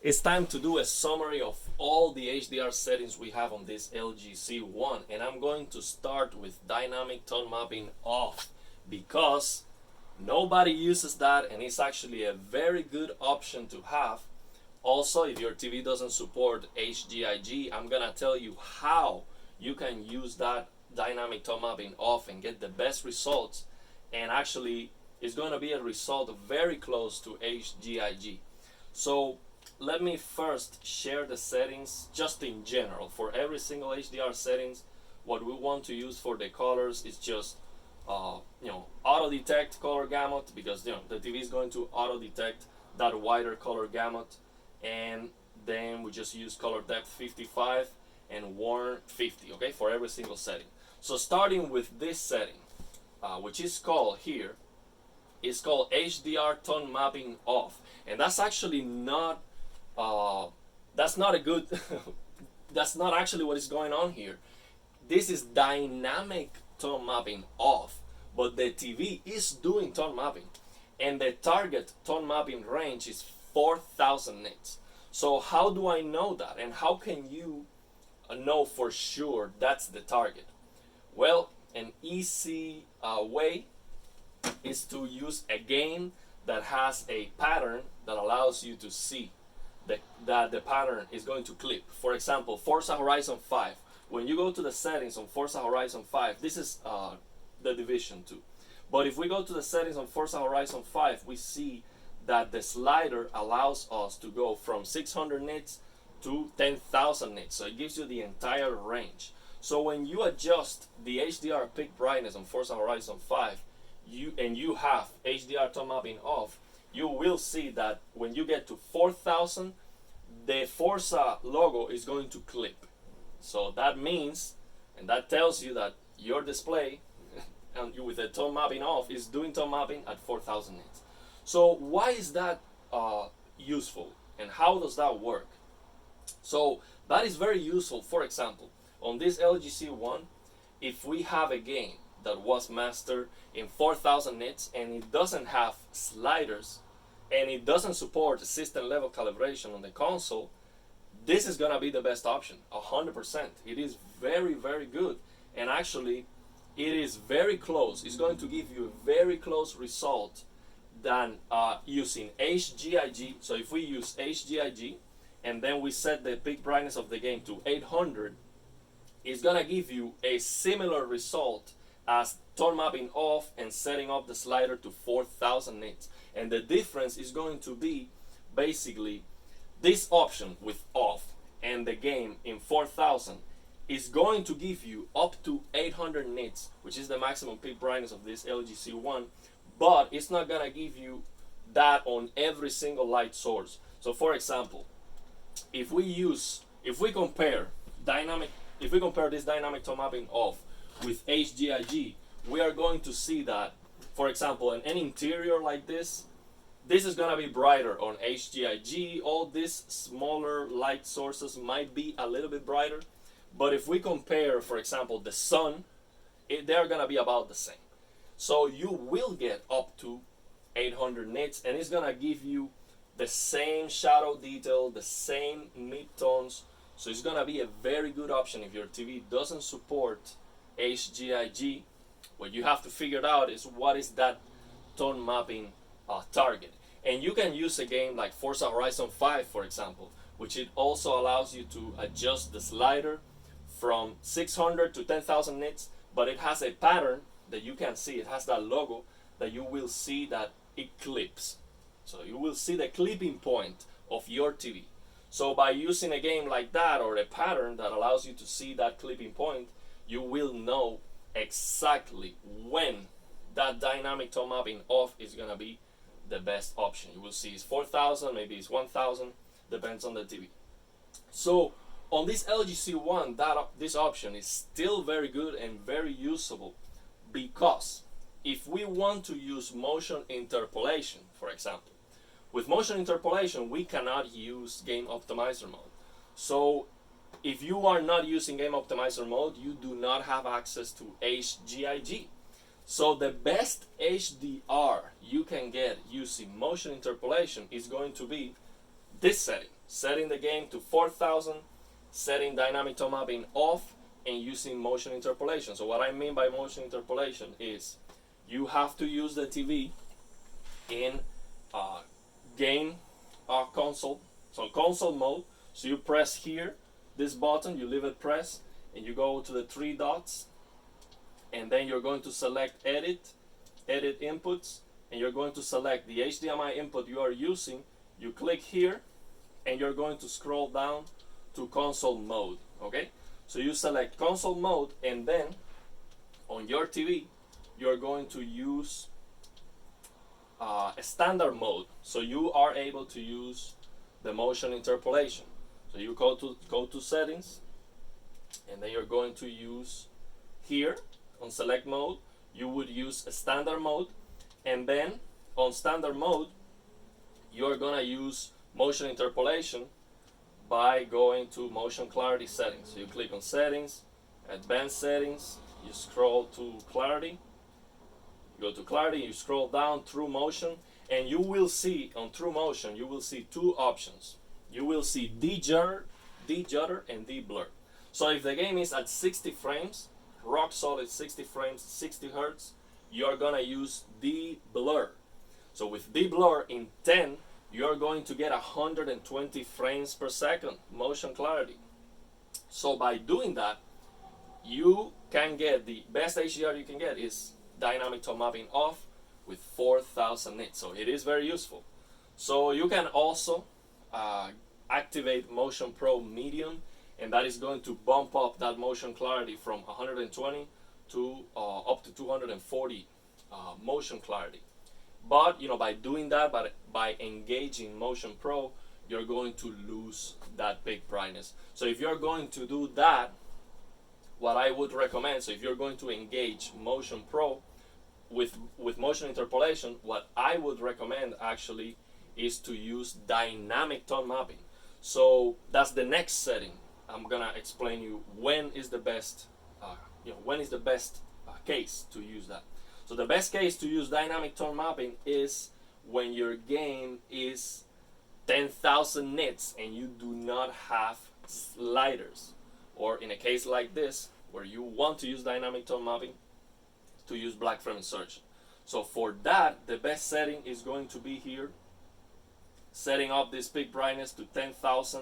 It's time to do a summary of all the HDR settings we have on this LG C1, and I'm going to start with dynamic tone mapping off because nobody uses that and it's actually a very good option to have. Also, if your TV doesn't support HGIG, I'm gonna tell you how you can use that dynamic tone mapping off and get the best results, and actually it's going to be a result very close to HGIG. So let me first share the settings just in general for every single HDR settings. What we want to use for the colors is just auto detect color gamut, because the TV is going to auto detect that wider color gamut, and then we just use color depth 55 and warn 50, okay, for every single setting. So starting with this setting, which is called here, is called HDR tone mapping off, and that's actually not that's not a good that's not actually what is going on here. This is dynamic tone mapping off, but the TV is doing tone mapping, and the target tone mapping range is 4,000 nits. So how do I know that, and how can you know for sure that's the target? Well, an easy way is to use a game that has a pattern that allows you to see that the pattern is going to clip. For example, Forza Horizon 5. When you go to the settings on Forza Horizon 5, this is the Division 2. But if we go to the settings on Forza Horizon 5, we see that the slider allows us to go from 600 nits to 10,000 nits. So it gives you the entire range. So when you adjust the HDR peak brightness on Forza Horizon 5, you have HDR tone mapping off, you will see that when you get to 4,000, the Forza logo is going to clip. So that means, and that tells you that your display, and with the tone mapping off, is doing tone mapping at 4,000 nits. So why is that useful, and how does that work? So that is very useful. For example, on this LG C1, if we have a game that was mastered in 4,000 nits and it doesn't have sliders and it doesn't support system level calibration on the console, this is gonna be the best option, 100%. It is very, very good, and actually it is very close. It's going to give you a very close result than using HGIG. So if we use HGIG and then we set the peak brightness of the game to 800, it's gonna give you a similar result as tone mapping off and setting up the slider to 4,000 nits. And the difference is going to be basically this option with off and the game in 4,000 is going to give you up to 800 nits, which is the maximum peak brightness of this LG C1, but it's not gonna give you that on every single light source. So for example, if we compare this dynamic tone mapping off with HGIG, we are going to see that, for example, in an interior like this is going to be brighter on HGIG. All these smaller light sources might be a little bit brighter, but if we compare, for example, the sun, they're going to be about the same. So you will get up to 800 nits, and it's going to give you the same shadow detail, the same mid-tones. So it's going to be a very good option if your TV doesn't support HGIG. What you have to figure out is what is that tone mapping target. And you can use a game like Forza Horizon 5, for example, which it also allows you to adjust the slider from 600 to 10,000 nits, but it has a pattern that you can see. It has that logo that you will see that it clips. So you will see the clipping point of your TV. So by using a game like that, or a pattern that allows you to see that clipping point, you will know exactly when that dynamic tone mapping off is going to be the best option. You will see it's 4,000, maybe it's 1,000, depends on the TV. So on this LG C1, this option is still very good and very usable, because if we want to use motion interpolation, for example, with motion interpolation we cannot use game optimizer mode. So if you are not using game optimizer mode, you do not have access to HGIG. So the best HDR you can get using motion interpolation is going to be this setting. setting the game to 4000, setting dynamic tone mapping off, and using motion interpolation. So what I mean by motion interpolation is you have to use the TV in game console, so console mode. So you press here, this button, you leave it pressed, and you go to the three dots, and then you're going to select edit inputs, and you're going to select the HDMI input you are using. You click here, and you're going to scroll down to console mode, okay? So you select console mode, and then on your TV, you're going to use a standard mode. So you are able to use the motion interpolation. So you go to settings, and then you're going to use here on select mode, you would use a standard mode, and then on standard mode, you're gonna use motion interpolation by going to motion clarity settings. So you click on settings, advanced settings, you scroll to clarity, you go to clarity, you scroll down through motion, and you will see on through motion, you will see two options. You will see de-judder, and de-blur. So if the game is at 60 frames, rock solid 60 frames, 60 hertz, you're gonna use de-blur. So with de-blur in 10, you're going to get 120 frames per second motion clarity. So by doing that, you can get the best HDR you can get is dynamic tone mapping off with 4000 nits. So it is very useful. So you can also activate Motion Pro Medium, and that is going to bump up that motion clarity from 120 to up to 240 motion clarity. But by doing that, by engaging Motion Pro, you're going to lose that peak brightness. So if you're going to do that, what I would recommend, so if you're going to engage Motion Pro with motion interpolation, what I would recommend actually is to use dynamic tone mapping. So that's the next setting. I'm gonna explain you when is the best, case to use that. So the best case to use dynamic tone mapping is when your game is 10,000 nits and you do not have sliders, or in a case like this where you want to use dynamic tone mapping to use black frame insertion. So for that, the best setting is going to be here, setting up this peak brightness to 10,000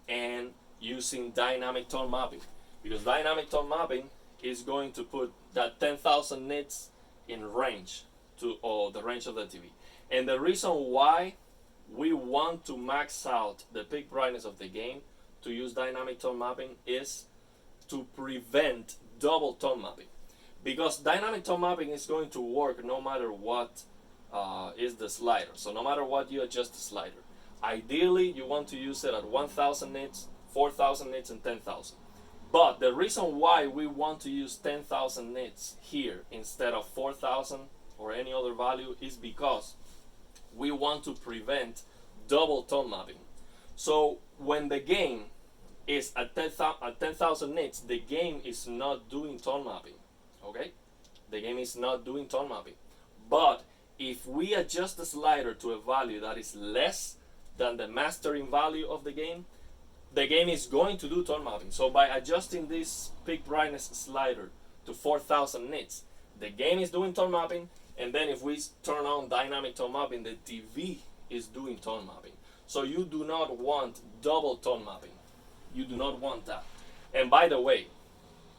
and using dynamic tone mapping, because dynamic tone mapping is going to put that 10,000 nits in range to the range of the TV. And the reason why we want to max out the peak brightness of the game to use dynamic tone mapping is to prevent double tone mapping, because dynamic tone mapping is going to work no matter what is the slider. So no matter what you adjust the slider, ideally you want to use it at 1000 nits, 4000 nits, and 10,000. But the reason why we want to use 10,000 nits here instead of 4000 or any other value is because we want to prevent double tone mapping. So when the game is at 10,000 nits, the game is not doing tone mapping, okay? The game is not doing tone mapping. But if we adjust the slider to a value that is less than the mastering value of the game is going to do tone mapping. So by adjusting this peak brightness slider to 4000 nits, the game is doing tone mapping, and then if we turn on dynamic tone mapping, the TV is doing tone mapping. So you do not want double tone mapping. You do not want that. And by the way,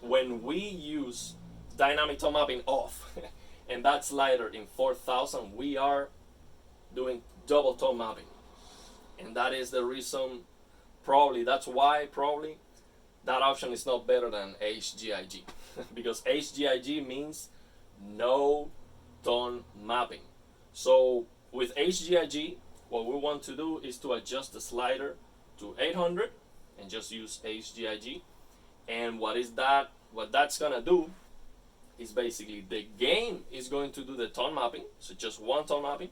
when we use dynamic tone mapping off and that slider in 4000, we are doing double tone mapping. And that is the reason, that's why that option is not better than HGIG. Because HGIG means no tone mapping. So with HGIG, what we want to do is to adjust the slider to 800 and just use HGIG. And what that's gonna do is basically the game is going to do the tone mapping, so just one tone mapping,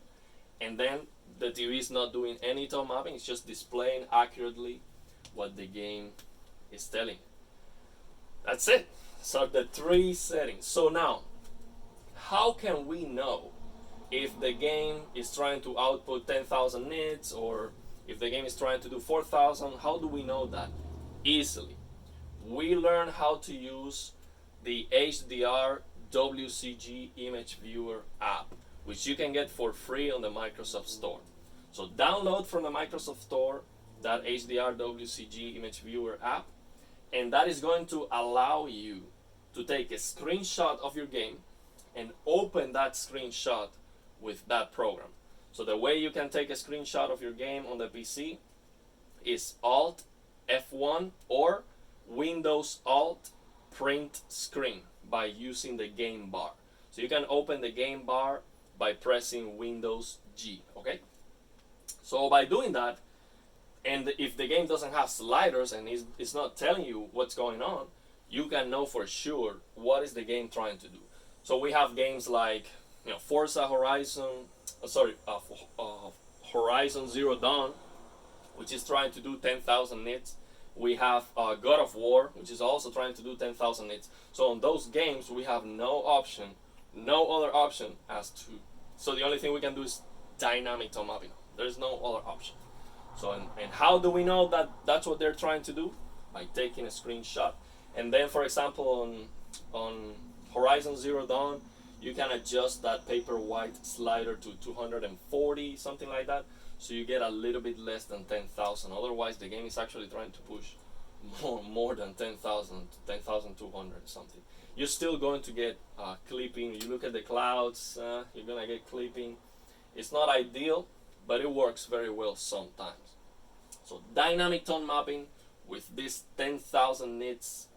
and then the TV is not doing any tone mapping, it's just displaying accurately what the game is telling. That's it. So the three settings. So now, how can we know if the game is trying to output 10,000 nits or If the game is trying to do 4000, how do we know that? Easily. We learn how to use the HDR WCG image viewer app, which you can get for free on the Microsoft Store. So download from the Microsoft Store that HDR WCG image viewer app, and that is going to allow you to take a screenshot of your game and open that screenshot with that program. So the way you can take a screenshot of your game on the PC is Alt F1 or Windows Alt Print Screen by using the game bar. So you can open the game bar by pressing Windows G, okay? So by doing that, and if the game doesn't have sliders and it's not telling you what's going on, you can know for sure what is the game trying to do. So we have games like, Forza Horizon Zero Dawn, which is trying to do 10,000 nits. We have God of War, which is also trying to do 10,000 nits. So on those games, we have no other option as to. So the only thing we can do is dynamic tone mapping. There's no other option. So and how do we know that that's what they're trying to do? By taking a screenshot. And then, for example, on Horizon Zero Dawn, you can adjust that paper white slider to 240, something like that. So you get a little bit less than 10,000. Otherwise, the game is actually trying to push more than 10,000, 10,200 something. You're still going to get clipping. You look at the clouds, you're gonna get clipping. It's not ideal, but it works very well sometimes. So dynamic tone mapping with these 10,000 nits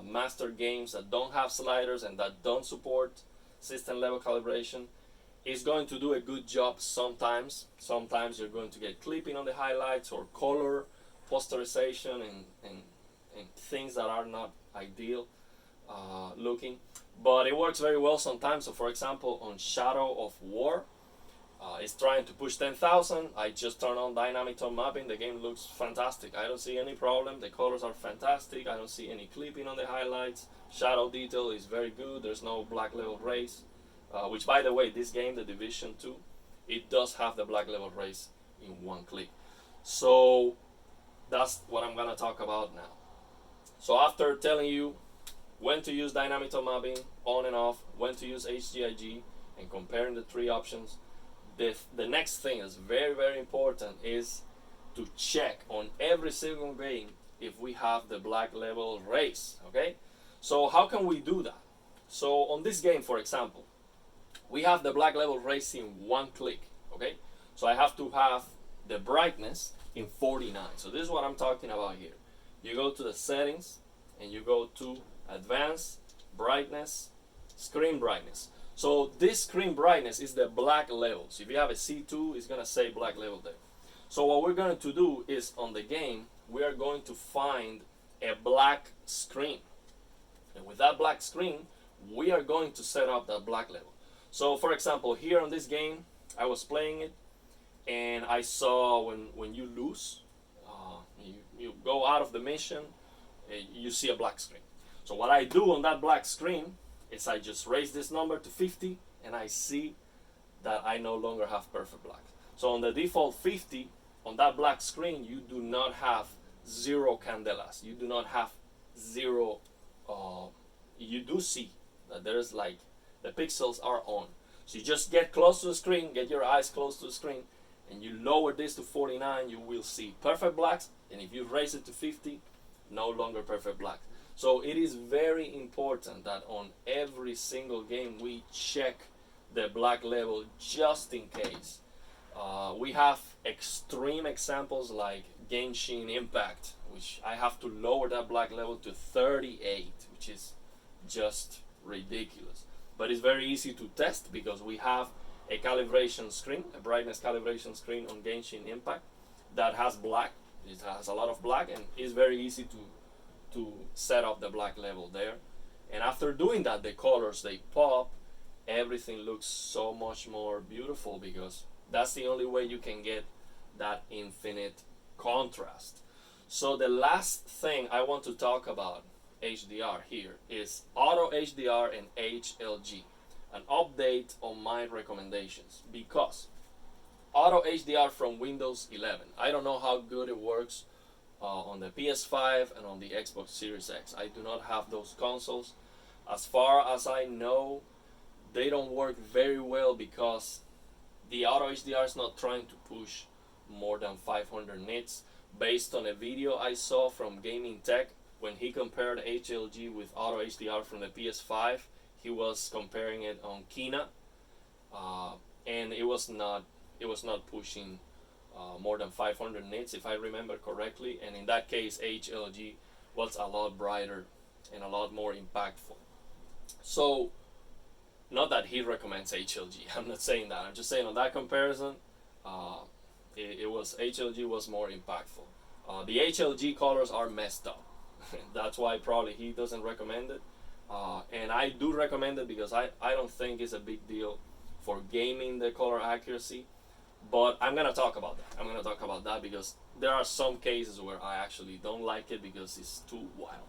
master games that don't have sliders and that don't support system level calibration is going to do a good job sometimes. Sometimes you're going to get clipping on the highlights or color posterization and things that are not ideal looking. But it works very well sometimes. So for example, on Shadow of War, it's trying to push 10,000. I just turn on dynamic tone mapping. The game looks fantastic. I don't see any problem. The colors are fantastic. I don't see any clipping on the highlights. Shadow detail is very good. There's no black level race. Which, by the way, this game, The Division 2, it does have the black level race in one click. So that's what I'm going to talk about now. So after telling you when to use dynamic tone mapping, on and off, when to use HGIG, and comparing the three options, the next thing is very, very important is to check on every single game if we have the black level race, okay? So how can we do that? So on this game, for example, we have the black level race in one click, okay? So I have to have the brightness in 49. So this is what I'm talking about here. You go to the settings and you go to advanced, brightness, screen brightness. So this screen brightness is the black level. So if you have a C2, it's gonna say black level there. So what we're going to do is on the game, we are going to find a black screen. And with that black screen, we are going to set up that black level. So for example, here on this game, I was playing it and I saw when you lose, you go out of the mission, you see a black screen. So what I do on that black screen is I just raise this number to 50 and I see that I no longer have perfect black. So on the default 50, on that black screen, you do not have zero candelas. You do not have zero, you do see that there's like, the pixels are on. So you just get close to the screen, get your eyes close to the screen, and you lower this to 49, you will see perfect blacks, and if you raise it to 50, no longer perfect black. So it is very important that on every single game we check the black level just in case. We have extreme examples like Genshin Impact, which I have to lower that black level to 38, which is just ridiculous. But it's very easy to test because we have a calibration screen, a brightness calibration screen on Genshin Impact that has black. It has a lot of black and it's very easy to set up the black level there. And after doing that, the colors, they pop. Everything looks so much more beautiful because that's the only way you can get that infinite contrast. So the last thing I want to talk about HDR here is Auto HDR and HLG, an update on my recommendations, because auto HDR from Windows 11. I don't know how good it works on the PS5 and on the Xbox Series X. I do not have those consoles. As far as I know, they don't work very well because the auto HDR is not trying to push more than 500 nits. Based on a video I saw from Gaming Tech, when he compared HLG with auto HDR from the PS5, he was comparing it on Kina, and it was not pushing more than 500 nits, if I remember correctly. And in that case, HLG was a lot brighter and a lot more impactful. So, not that he recommends HLG. I'm not saying that. I'm just saying on that comparison, HLG was more impactful. The HLG colors are messed up. That's why probably he doesn't recommend it. And I do recommend it because I don't think it's a big deal for gaming the color accuracy. But I'm gonna talk about that. I'm gonna talk about that because there are some cases where I actually don't like it because it's too wild.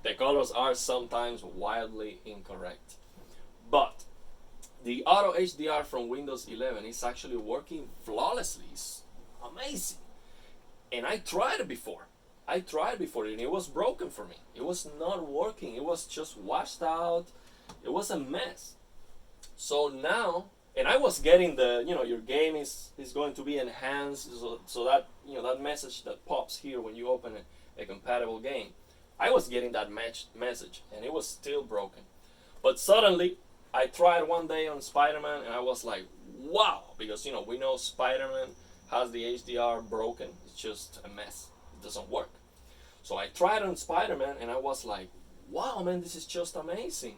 The colors are sometimes wildly incorrect. But the auto HDR from Windows 11 is actually working flawlessly. It's amazing. And I tried it before. And it was broken for me. It was not working. It was just washed out. It was a mess. So now, and I was getting the, your game is going to be enhanced, so that, that message that pops here when you open a compatible game. I was getting that message, and it was still broken. But suddenly, I tried one day on Spider-Man, and I was like, wow, because, we know Spider-Man has the HDR broken. It's just a mess. It doesn't work. So I tried on Spider-Man, and I was like, wow, man, this is just amazing.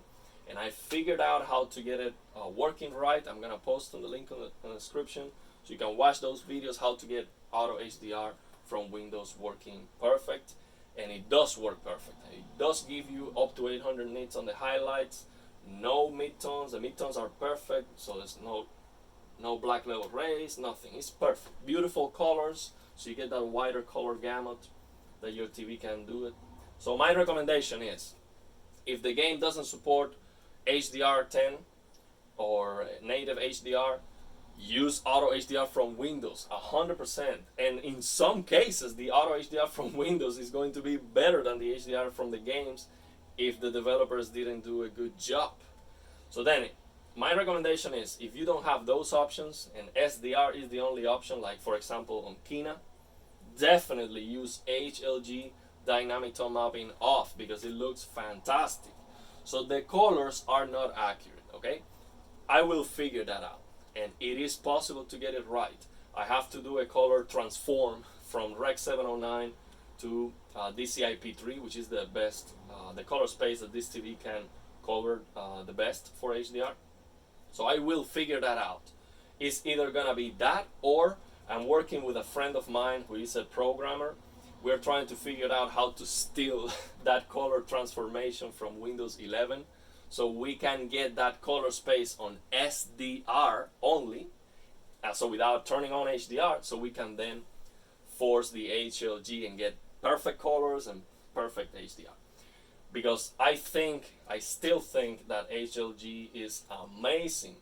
And I figured out how to get it working right. I'm gonna post on the link in the description so you can watch those videos how to get auto HDR from Windows working perfect. And it does work perfect. It does give you up to 800 nits on the highlights, no midtones. The midtones are perfect, so there's no black level rays, nothing. It's perfect. Beautiful colors, so you get that wider color gamut that your TV can do it. So my recommendation is, if the game doesn't support HDR10 or native HDR, use auto HDR from Windows 100%. And in some cases, the auto HDR from Windows is going to be better than the HDR from the games if the developers didn't do a good job. So then, my recommendation is, if you don't have those options and SDR is the only option, like for example on Kina, definitely use HLG dynamic tone mapping off because it looks fantastic. So the colors are not accurate, okay? I will figure that out, and it is possible to get it right. I have to do a color transform from Rec 709 to DCI-P3, which is the best, the color space that this TV can cover the best for HDR. So I will figure that out. It's either gonna be that, or I'm working with a friend of mine who is a programmer. We're trying to figure out how to steal that color transformation from Windows 11 so we can get that color space on SDR only, so without turning on HDR, so we can then force the HLG and get perfect colors and perfect HDR. Because I still think that HLG is amazing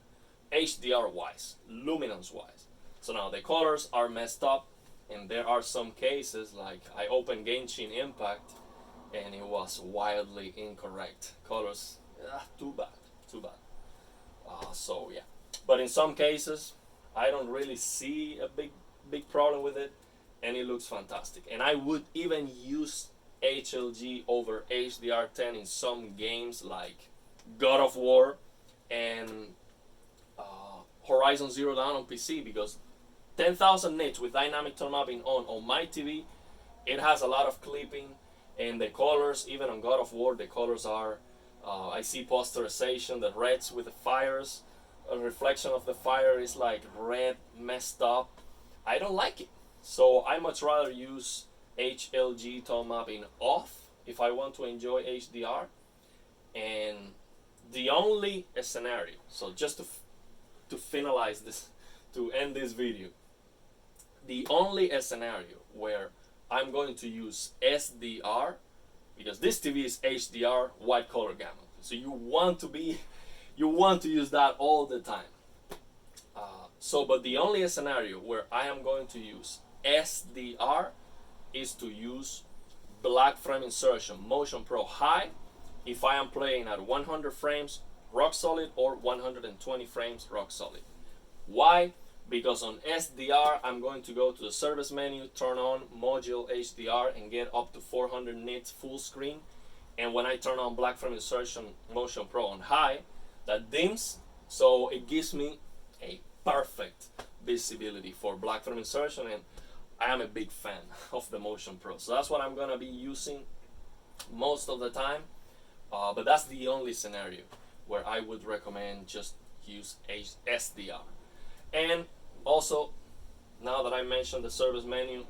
HDR wise, luminance wise. So now the colors are messed up, and there are some cases, like I opened Genshin Impact and it was wildly incorrect colors. Too bad. So yeah, but in some cases I don't really see a big problem with it, and it looks fantastic. And I would even use HLG over HDR10 in some games like God of War and Horizon Zero Dawn on PC, because 10,000 nits with dynamic tone mapping on my TV, it has a lot of clipping, and the colors, even on God of War, the colors are, I see posterization, the reds with the fires, a reflection of the fire is like red messed up. I don't like it. So I much rather use HLG tone mapping off if I want to enjoy HDR. And the only scenario, so just to finalize this, to end this video, the only scenario where I'm going to use SDR, because this TV is HDR white color gamut, so you want to use that all the time. So, but the only scenario where I am going to use SDR is to use black frame insertion Motion Pro high if I am playing at 100 frames rock solid or 120 frames rock solid. Why? Because on SDR I'm going to go to the service menu, turn on module HDR and get up to 400 nits full screen. And when I turn on black frame insertion Motion Pro on high, that dims, so it gives me a perfect visibility for black frame insertion, and I am a big fan of the Motion Pro. So that's what I'm gonna be using most of the time. But that's the only scenario where I would recommend just use SDR. And also, now that I mentioned the service menu,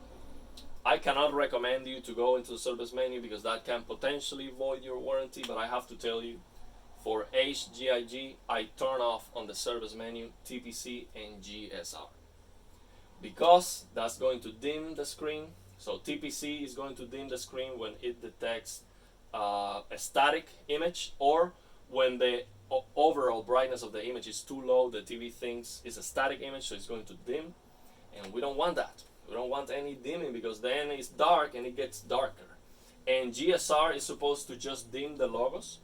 I cannot recommend you to go into the service menu because that can potentially void your warranty, but I have to tell you, for HGIG, I turn off on the service menu TPC and GSR because that's going to dim the screen. So TPC is going to dim the screen when it detects a static image, or when the overall brightness of the image is too low, the TV thinks it's a static image, so it's going to dim, and we don't want that. We don't want any dimming because then it's dark and it gets darker. And GSR is supposed to just dim the logos,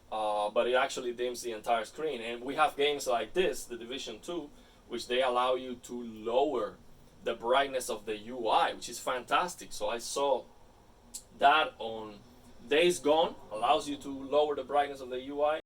but it actually dims the entire screen. And we have games like this, the Division 2, which they allow you to lower the brightness of the UI, which is fantastic. So I saw that on Days Gone, allows you to lower the brightness of the UI.